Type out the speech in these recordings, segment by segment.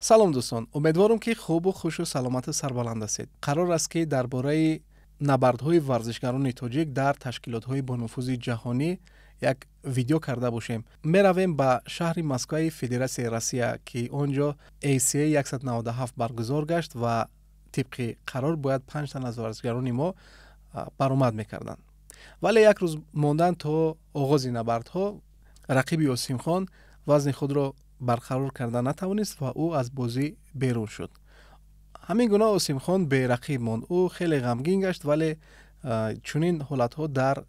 салом дӯстон, умедворам ки хубу хушу саломату сарбаланд ҳастед. қарор аст ки дар бораи набардҳои варзишгарони тоҷик дар ташкилотҳои бонуфузи ҷаҳонӣ як видео карда бошем. меравем ба шаҳри Москваи Федератсияи Россия ки он ҷо ACA 197 баргузор гашт ва тибқи қарор бояд 5 тан аз варзишгарони мо баромад мекарданд. вале як рӯз мондан то оғози набардҳо рақиби Осимхон вазни худро барқарор карда натавонист ва ӯ аз бозӣ берун шуд. ҳамин гуна Осимхон берақиб монд. ӯ хеле ғамгин гашт, вале чунин ҳолатҳо дар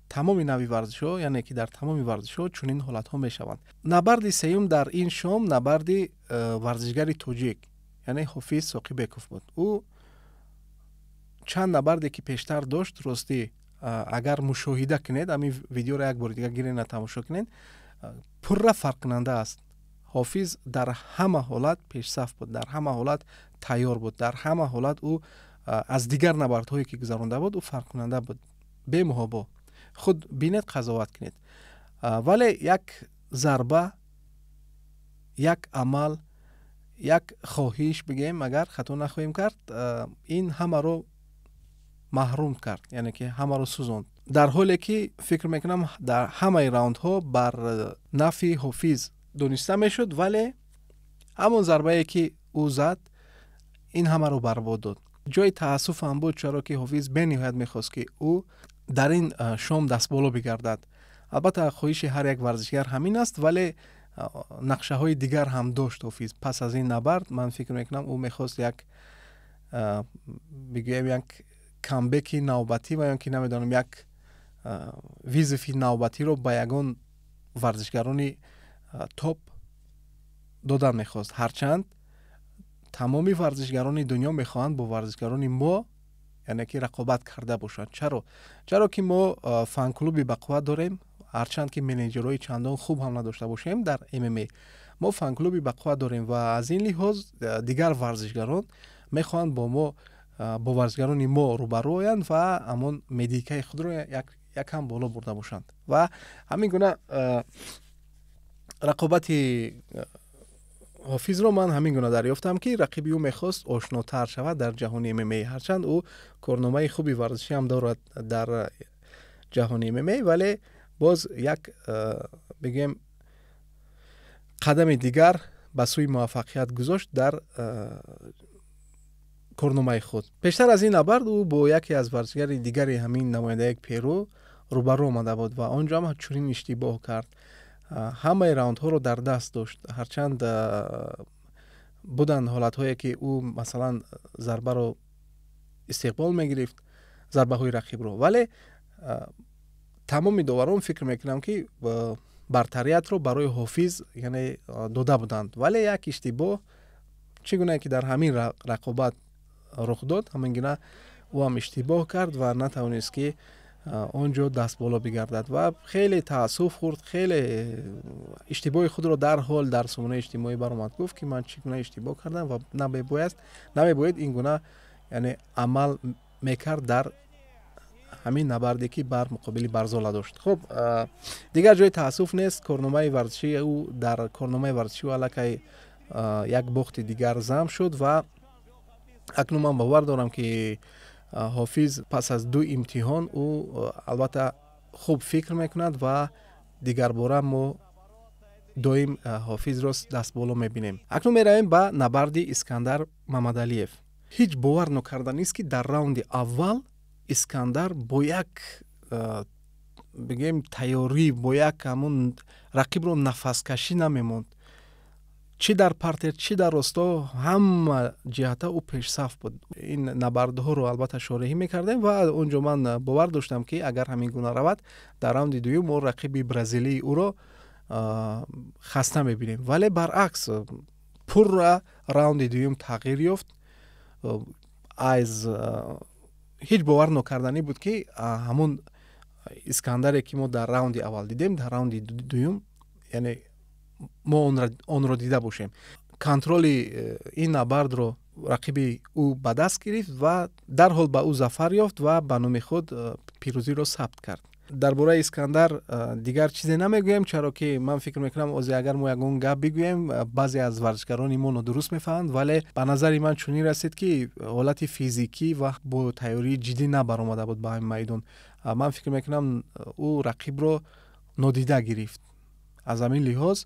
тамоми нави варзишҳо, яъне ки дар тамоми варзишҳо чунин ҳолатҳо мешаванд. набарди сеюм дар ин шом набарди варзишгари тоҷик, яъне Ҳофиз Соқибеков буд. ӯ чанд набарде ки пештар дошт, ростӣ агар мушоҳида кунед, ҳамин видеоро як бори дигар гирена тамошо кунед, пурра фарқкунанда аст. Ҳофиз дар ҳама ҳолат пешсаф буд, дар ҳама ҳолат тайёр буд, дар ҳама ҳолат ӯ аз дигар набардҳое ки гузаронда буд, ӯ фарқкунанда буд. бемуҳобо худ бинед, қазоват кунед. вале як зарба, як амал, як хоҳиш бигем, агар хато нахоҳем кард, ин ҳамаро маҳрум кард, яъне ки ҳамаро сӯзонд. дар ҳоле ки фикр мекунам дар ҳамаи раундҳо бар нафи Ҳофиз дониста мешуд, вале ҳамон зарбае ки ӯ зад, ин ҳамаро барбод дод. ҷои таассуфам буд, чаро ки Ҳофиз бениҳоят мехост ки ӯ дар ин шом дастболо бигардад. албатта хоҳиши ҳар як варзишгар ҳамин аст, вале нақшаҳои дигар ҳам дошт Ҳофиз. пас аз ин набард ман фикр мекунам ӯ мехост як бигӯям як камбеки навбатӣ ва ё ки намедонам як визифи навбатиро ба ягон варзишгарони топ додан мехост. ҳарчанд тамоми варзишгарони дунё мехоҳанд бо варзишгарони мо, яъне ки рақобат карда бошанд. чаро ки мо фан-клуби бақувват дорем, ҳарчанд ки менеҷерҳои чандон хуб ҳам надошта бошем дар ММА, мо фан-клуби бақувват дорем ва аз ин лиҳоз дигар варзишгарон мехоҳанд бо мо бо варзишгарони мо рӯбарӯ оянд ва ҳамон медикаи худро якам боло бурда бошанд. ва ҳамин гуна рақобати Ҳофизро ман ҳамин гуна дарёфтам ки рақиби ӯ мехост ошнотар шавад дар ҷаҳони ММА. ҳарчанд ӯ корномаи хуби варзишӣ ҳам дорад дар ҷаҳони ММА, вале боз як бигем қадами дигар ба сӯи муваффақият гузошт дар корномаи худ. пештар аз ин набард ӯ бо яке аз варзишгари дигари ҳамин намояндаи Перу рӯбарӯ омада буд ва он ҷо ҳам чунин иштибоҳ кард. ҳамаи раундҳоро дар даст дошт, ҳарчанд буданд ҳолатҳое ки ӯ масалан зарбаро истиқбол мегирифт, зарбаҳои рақибро, вале тамоми доварон фикр мекунам ки бартариятро барои Ҳофиз яъне дода буданд. вале як иштибоҳ чӣ гунае ки дар ҳамин рақобат рух дод, ҳамин гуна ӯ ҳам иштибоҳ кард ва натавонист ки он ҷо дастболо бигардад ва хеле таассуф хӯрд, хеле иштибоҳи худро дарҳол дар сомонаи иҷтимоӣ баромад, гуфт ки ман чӣ гуна иштибоҳ кардам ва намебояд ин гуна яъне амал мекард дар ҳамин набарде ки бар муқобили Барзола дошт. хуб, дигар ҷои таассуф нест. корномаи варзишии ӯ дар корномаи варзишии ӯ аллакай як бохти дигар зам шуд ва акнун ман бовар дорам ки Ҳофиз пас аз ду имтиҳон ӯ албатта хуб фикр мекунад ва дигарбора мо доим Ҳофизро дастболо мебинем. акнун меравем ба набарди Искандар Мамадалиев. ҳеҷ бовар нокарданист ки дар раунди аввал Искандар бо як бигем тайёрӣ, бо як ҳамун рақибро нафаскашӣ намемонд. чӣ дар партер, чӣ дар росто, ҳама ҷиҳата ӯ пешсаф буд. ин набардҳоро албатта шориҳӣ мекардем ва он ҷо ман бовар доштам ки агар ҳамин гуна равад, дар раунди дуюм мо рақиби бразилии ӯро хаста мебинем. вале баръакс пурра раунди дуюм тағйир ёфт. аз ҳеҷ бовар нокарданӣ буд ки ҳамон Искандаре ки мо дар раунди аввал дидем, дар раунди дуюм яъне мо онро дида бошем. контроли ин набардро рақиби ӯ ба даст гирифт ва дарҳол ба ӯ зафар ёфт ва ба номи худ пирӯзиро сабт кард. дар бораи Искандар дигар чизе намегӯем, чаро ки ман фикр мекунам озе агар мо ягон гап бигӯем баъзе аз варзишгарони мо нодуруст мефаҳманд, вале ба назари ман чунин расид ки ҳолати физикӣ ва бо тайёрии ҷиддӣ набаромада буд ба ҳамин майдон. Ман фикр мекунам ӯ рақибро нодида гирифт. Аз ҳамин лиҳоз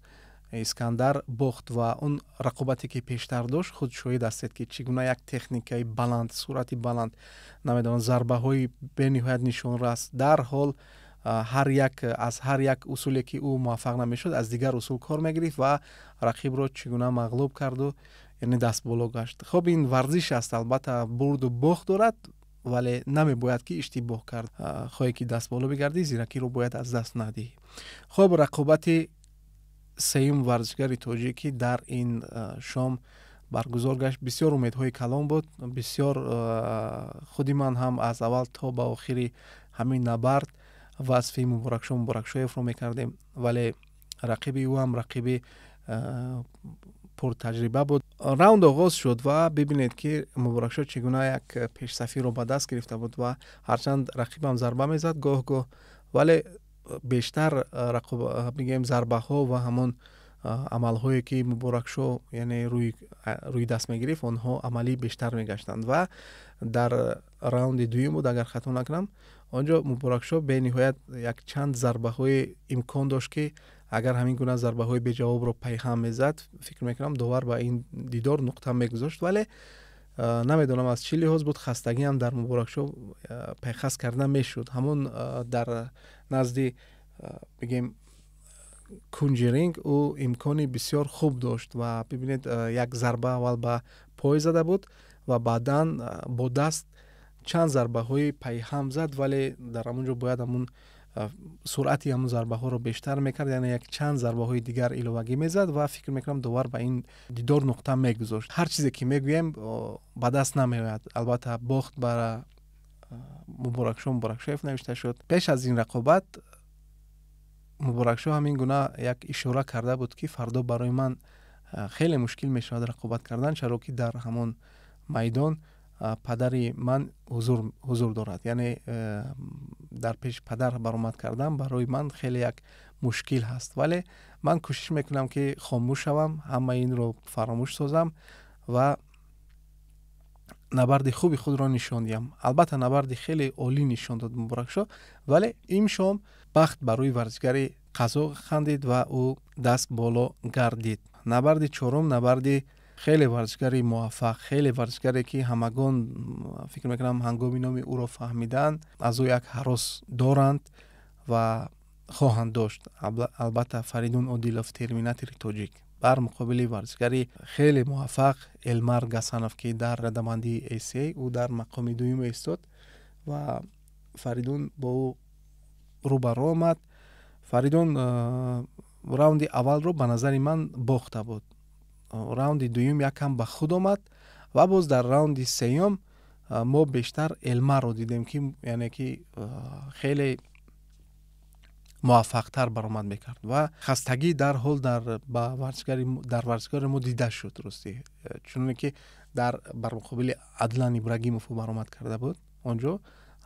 Искандар бохт ва он рақобате ки пештар дошт худ шоҳид ҳастед ки чӣ гуна як техникаи баланд, суръати баланд, намедонам зарбаҳои бениҳоят нишонрас, дарҳол аз ҳар як усуле ки ӯ муваффақ намешуд аз дигар усул кор мегирифт ва рақибро чӣ гуна мағлуб карду яъне дастболо гашт. Хоб ин варзиш аст, албатта бурду бохт дорад, вале намебояд ки иштибоҳ кард. хоҳе ки дастболо бигардӣ, зиракиро бояд аз даст надиҳӣ. хоб рақобати сеюм варзишгари тоҷикӣ дар ин шом баргузор гашт. Бисёр умедҳои калон буд. Бисёр худи ман ҳам аз аввал то ба охири ҳамин набард васфи Муборакшоевро мекардем, вале рақиби ӯ ҳам рақиби пуртаҷриба буд. Раунд оғоз шуд ва бибинед ки Муборакшо чӣ гуна як пешсафиро ба даст гирифта буд ва ҳарчанд рақибам зарба мезад гоҳ-гоҳ, вале бештар бигем зарбаҳо ва ҳамон амалҳое ки Муборакшо яъне рӯи даст мегирифт, онҳо амалӣ бештар мегаштанд ва дар раунди дуюм буд агар хато накунам, онҷо Муборакшо бениҳоят якчанд зарбаҳое имкон дошт ки агар ҳамин гуна зарбаҳои беҷавобро пайҳам мезад, фикр мекунам довар ба ин дидор нуқта мегузошт, вале намедонам аз чӣ лиҳоз буд хастагиам дар Муборакшо пайхас карда мешуд. Ҳамон дар назди бигем кунҷи ринг ӯ имкони бисёр хуб дошт ва бибинед як зарба аввал ба пой зада буд ва баъдан бо даст чанд зарбаҳои пайҳам зад, вале дар ҳамон ҷо бояд ҳамон суръати ҳамон зарбаҳоро бештар мекард, яъне як чанд зарбаҳои дигар иловагӣ мезад ва фикр мекунам довар ба ин дидор нуқта мегузошт. ҳар чизе ки мегӯем ба даст намеояд. Албатта бохт бара Муборакшоев навишта шуд. Пеш аз ин рақобат Муборакшо ҳамин гуна як ишора карда буд ки фардо барои ман хеле мушкил мешавад рақобат кардан, чаро ки дар ҳамон майдон падари ман ҳузур дорад. Яъне дар пеши падар баромад кардан барои ман хеле як мушкил ҳаст, вале ман кӯшиш мекунам ки хомӯш шавам, ҳама инро фаромӯш созам ва набарди хуби худро нишон диҳам. Албатта набарди хеле олӣ нишон дод Муборакшо, вале имшом бахт барои варзишгари қазоқ хандид ва ӯ даст боло гардид. Набарди чорум набарди хеле варзишгари муваффақ, хеле варзишгаре ки ҳамагон фикр мекунам ҳангоми номи ӯро фаҳмидан аз ӯ як ҳарос доранд ва хоҳанд дошт. Албатта Фаридун Одилов, терминатори тоҷик, бар муқобили варзишгари хеле муваффақ Элмар Гасанов ки дар радамандии ACA ӯ дар мақоми дуюм истод ва Фаридун бо ӯ рӯ ба рӯ омад. Фаридун раунди аввалро ба назари ман бохта буд. Раунди дуюм якам ба худ омад ва боз дар раунди сеюм мо бештар Элмарро дидем ки яъне ки хеле муваффақтар баромад мекард ва хастагӣ дарҳол дар варзишгари мо дида шуд. Ростӣ чуноне ки бар муқобили Адлан Ибрагимов баромад карда буд, онҷо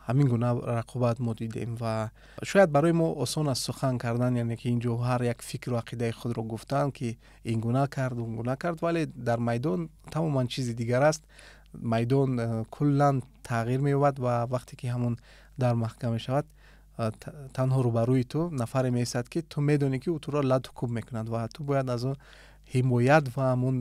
ҳамин гуна рақобат мо дидем ва шояд барои мо осон аст сухан кардан, яъне ки ин ҷо ҳар як фикру ақидаи худро гуфтан ки ин гуна кард, он гуна кард, вале дар майдон тамоман чизи дигар аст. Майдон куллан тағйир меёбад ва вақте ки ҳамон дар маҳкам мешавад, танҳо рӯбарӯи ту нафаре месад ки ту медонӣ ки ӯ туро ладу кӯб мекунад ва ту бояд аз он ҳимоят ва ҳамон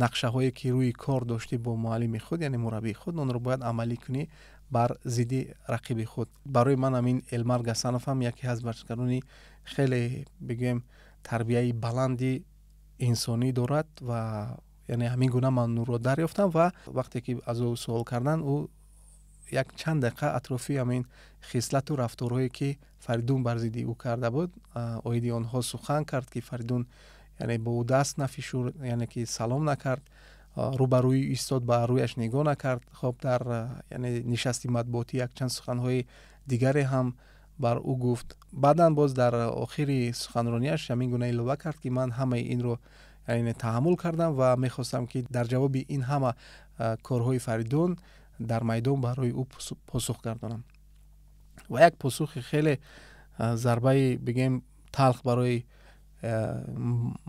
нақшаҳое ки рӯи кор дошти бо муаллими худ, яъне мураббии худ, онро бояд амалӣ кунӣ бар зидди рақиби худ. Барои ман ҳамин Элмар Гасанов ҳам яке аз варзишгарони хеле бигӯем тарбияи баланди инсонӣ дорад ва яъне ҳамин гуна ман ӯро дарёфтам ва вақте ки аз ӯ суол кардан, ӯ як чанд дақиқа атрофи ҳамин хислату рафторҳое ки Фаридун бар зидди ӯ карда буд оиди онҳо сухан кард ки Фаридун яъне бо ӯ даст нафишур, яъне ки салом накард, рӯ ба рӯи истод, ба рӯяш нигоҳ накард. Хоб дар яъне нишасти матбуотӣ якчанд суханҳои дигаре ҳам бар ӯ гуфт. Баъдан боз дар охири суханронияш ҳамин гуна илова кард ки ман ҳамаи инро яъне таҳаммул кардам ва мехостам ки дар ҷавоби ин ҳама корҳои Фаридун дар майдон барои ӯ посух гардонам. و یک پاسخ خیلی ضربه بگیم تلخ برای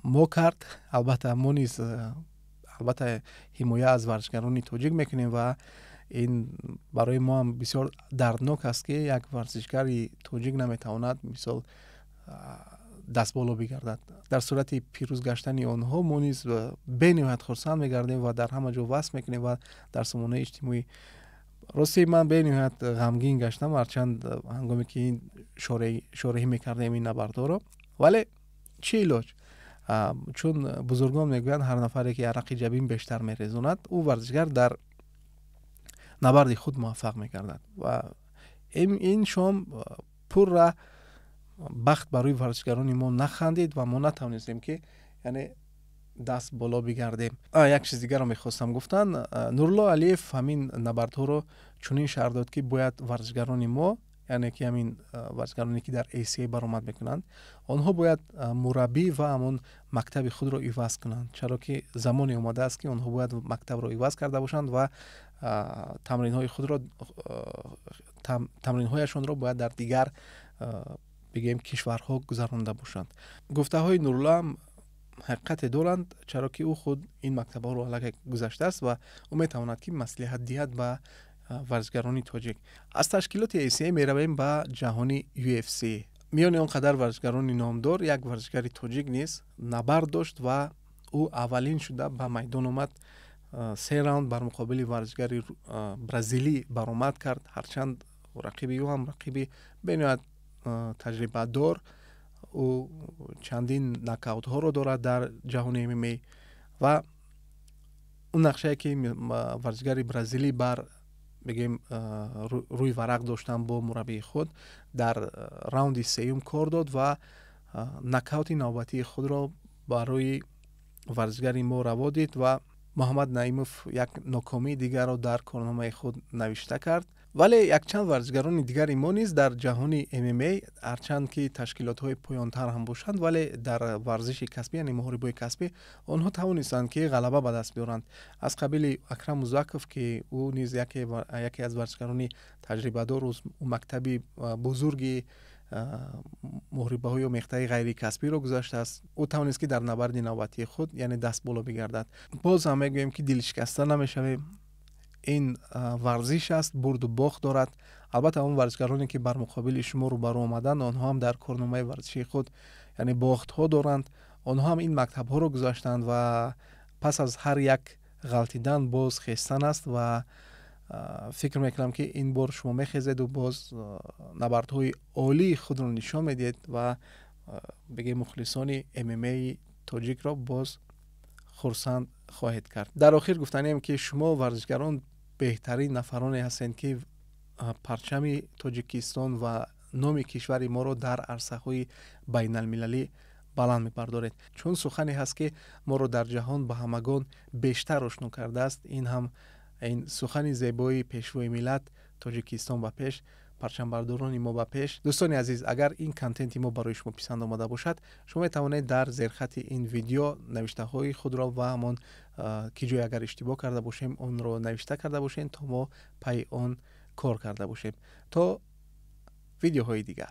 ما کرد. البته ما نیز البته حمایت از ورزشگران تاجیک میکنیم و این برای ما هم بسیار دردناک است که یک ورزشگر تاجیک نمیتواند مثال دست بالا بگردد. در صورت پیروز گشتن آنها ما نیز به نهایت خرسند میگردیم و در همه جا وصل میکنیم و در سامانه اجتماعی راستی من به نهایت غمگین گشتم هرچند هنگامی که این شارحی میکردیم این نبردها رو. ولی چه علاج؟ چون بزرگان میگویند هر نفری که عرق جبین بیشتر میریزاند او ورزشگر در نبرد خود موفق میگردد و این شام پر را بخت برای ورزشگران ما نخندید و ما نتوانستیم که یعنی دست بالا بگردیم. یک چیز دیگر رو میخواستم گفتن. نورالله علیف همین نبردها رو چنین شرح داد که باید ورزشگران ما یعنی که همین ورزشگرانی که در ایسیای برآمد میکنند آنها باید مربی و همون مکتب خود رو عوض کنند، چرا که زمانی اومده است که آنها باید مکتب رو عوض کرده باشند و تمرین های خود رو تمرین هایشان رو باید در دیگر بگیم کشورها گذرانده باشند. گفته های نورالله هم حقیقت دارند، چرا که او خود این مکتب ها رو علاقه گذشته است و او میتواند که مصلحت دهد به ورزشگران تاجیک. از تشکیلات ایسیای میرویم به جهانی UFC. میان آنقدر ورزشگران نامدار یک ورزشگر تاجیک نیست نبرد داشت و او اولین شده به میدان آمد. 3 راوند بر مقابل ورزشگر برزیلی برآمد کرد، هرچند رقیبی او هم رقیبی بنیاد تجربه دار. او چندین نکاوت ها رو دارد در جهان MMA و اون نقشه که ورزشگر برزیلی بر بگیم روی ورق داشتن با مربی خود در راوند سوم کار داد و نکاوت نوبتی خود را برای ورزشگر ما روا دید و محمد نعیموف یک ناکامی دیگر را در کارنامه خود نوشته کرد. ولی یک چند ورزشگران دیگر ما نیز در جهان MMA هرچند که تشکیلات های پایانتر هم باشند ولی در ورزش کسبی یعنی محاربه کسبی آنها توانستند که غلبه به دست بیارند. از قبیل اکرم مزکف که او نیز یکی از ورزشگران تجربه دار و مکتبی بزرگی محاربه های و مقطع غیر کسبی رو گذاشته است، او توانست که در نبرد نوبتی خود یعنی دست بالا بگردد. باز هم میگویم که دل شکسته نمیشویم. این ورزش است، برد و باخت دارد. البته اون ورزشگرانی که بر مقابل شما رو بر آمدند آنها هم در کارنامه ورزشی خود یعنی باخت ها دارند. آنها هم این مکتب ها رو گذاشتند و پس از هر یک غلطیدن باز خیستن است و فکر میکنم که این بار شما میخیزید و باز نبردهای عالی خود رو نشان میدید و بگه مخلصان MMA تاجیک را باز خرسند خواهید کرد. در آخر گفتنیم که شما ورزشگران بهترین نفرانی هستند که پرچم تاجیکستان و نام کشور ما را در عرصه‌های بین المللی بلند می‌بردارید، چون سخنی هست که ما را در جهان به همگان بیشتر آشنا کرده است. این هم این سخن زیبای پیشوای ملت تاجیکستان به پیش، پرچم برداران ما به پیش. دوستان عزیز، اگر این کانتنت ما برای شما پسند آمده باشد شما میتوانید در زیر خط این ویدیو نوشته های خود را و همان که جای اگر اشتباه کرده باشیم اون رو نوشته کرده باشین تا ما پای آن کار کرده باشیم. تا ویدیوهای دیگر.